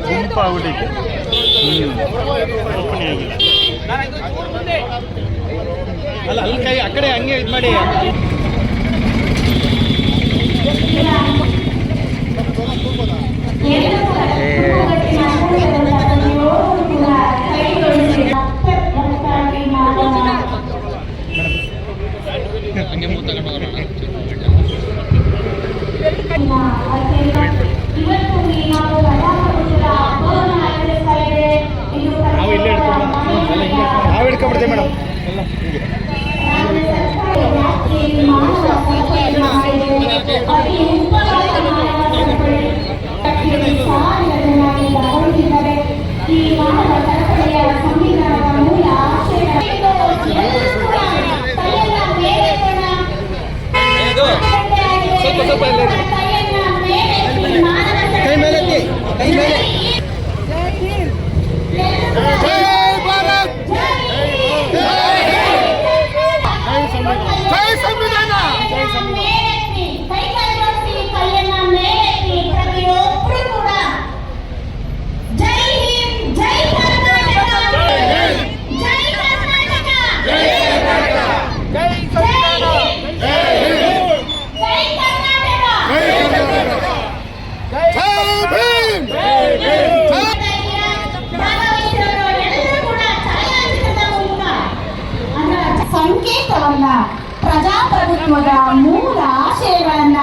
ಗುಂಪಾಗ್ಬಿಟ್ಟಿಕ್ಕೆ open ಆಗಿಲ್ಲ ಅಲ್ಲ ಅಲ್ಲಿ ಕೈ ಆ ಕಡೆ ಹಂಗೆ ಇದು ಮಾಡಿ ಹಂಗೆ ಮೂವ್ ತಗೊಂಡು ಹೋಗೋಣ. ನಾವು ಇಲ್ಲೇ ನಾವು ಹಿಡ್ಕೊಂಡ್ಬಿಡ್ತೇವೆ ಮೇಡಮ್ ಎಲ್ಲ ಸ್ವಲ್ಪ ಕೈ ಮೇಲೆ ಕೈ ಮೇಲೆ ಸಂಕೇತವನ್ನ ಪ್ರಜಾಪ್ರಭುತ್ವದ ಮೂಲ ಆಶಯಗಳನ್ನ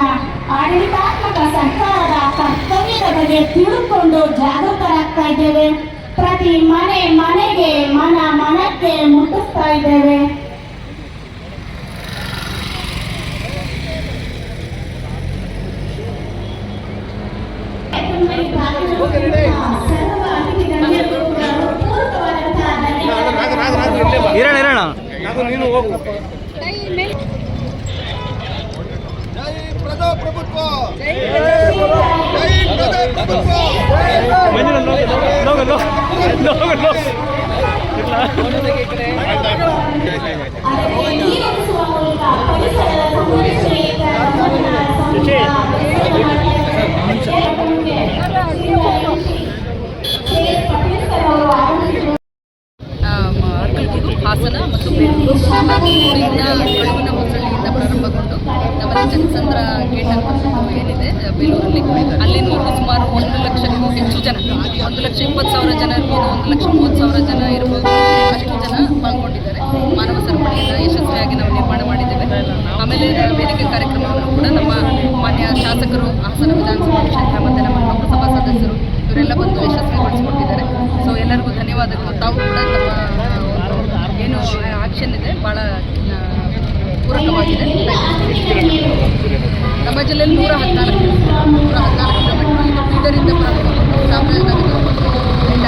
ಆಡಳಿತಾತ್ಮಕ ಸರ್ಕಾರದ ಕರ್ತವ್ಯದ ಬಗ್ಗೆ ತಿಳಿದುಕೊಂಡು ಜಾಗೃತರಾಗ್ತಾ ಇದ್ದೇವೆ. ಪ್ರತಿ ಮನೆಗೆ ಮನಕ್ಕೆ ಮುಟ್ಟಿಸ್ತಾ ಇದ್ದೇವೆ. ನೀನು ಹೋಗು. ಪ್ರಜಾಪ್ರಭುತ್ವ ಹಾಸನ ಮತ್ತು ಬೇಲೂರು ಊರಿನ ಕಳುವಿನ ಹೊಸಳ್ಳಿಯಿಂದ ಪ್ರಾರಂಭಗೊಂಡು ನಮ್ಮಲ್ಲಿ ಜನಸಂದ್ರ ಗೇಟ್ ಅಂತ ಏನಿದೆ ಬೇಲೂರಲ್ಲಿ ಅಲ್ಲಿಂದ ಸುಮಾರು 1 ಲಕ್ಷಕ್ಕೂ ಹೆಚ್ಚು ಜನ 1,20,000 ಜನ ಇರ್ಬೋದು, 1,30,000 ಜನ ಇರ್ಬೋದು, ಅಷ್ಟು ಜನ ಪಾಲ್ಗೊಂಡಿದ್ದಾರೆ. ಮಾನವ ಸರಪಳಿಯನ್ನು ಯಶಸ್ವಿಯಾಗಿ ನಾವು ನಿರ್ಮಾಣ ಮಾಡಿದ್ದೇವೆ. ಆಮೇಲೆ ವೇದಿಕೆ ಕಾರ್ಯಕ್ರಮವನ್ನು ಕೂಡ ನಮ್ಮ ಮಾನ್ಯ ಶಾಸಕರು, ಹಾಸನ ವಿಧಾನಸಭಾ ಕ್ಷೇತ್ರ ಮತ್ತು ನಮ್ಮ ಲೋಕಸಭಾ ಸದಸ್ಯರು ಇವರೆಲ್ಲ ಬಂದು ಯಶಸ್ವಿಗೊಳಿಸಿಕೊಟ್ಟಿದ್ದಾರೆ. ಸೊ ಎಲ್ಲರಿಗೂ ಧನ್ಯವಾದಗಳು. ತಾವು ಕೂಡ ತಮ್ಮ ಏನು ಆಕ್ಷನ್ ಇದೆ ಭಾಳ ಪೂರಕವಾಗಿದೆ. ನಮ್ಮ ಜಿಲ್ಲೆಯಲ್ಲಿ 114 ಕಿಲೋಮೀಟರ್ ಇದು ಬೀದರಿಂದ ಪ್ರಾರಂಭಗೊಂಡು ಚಾಮರಾಜನಗರ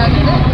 ಆಗುತ್ತೆ.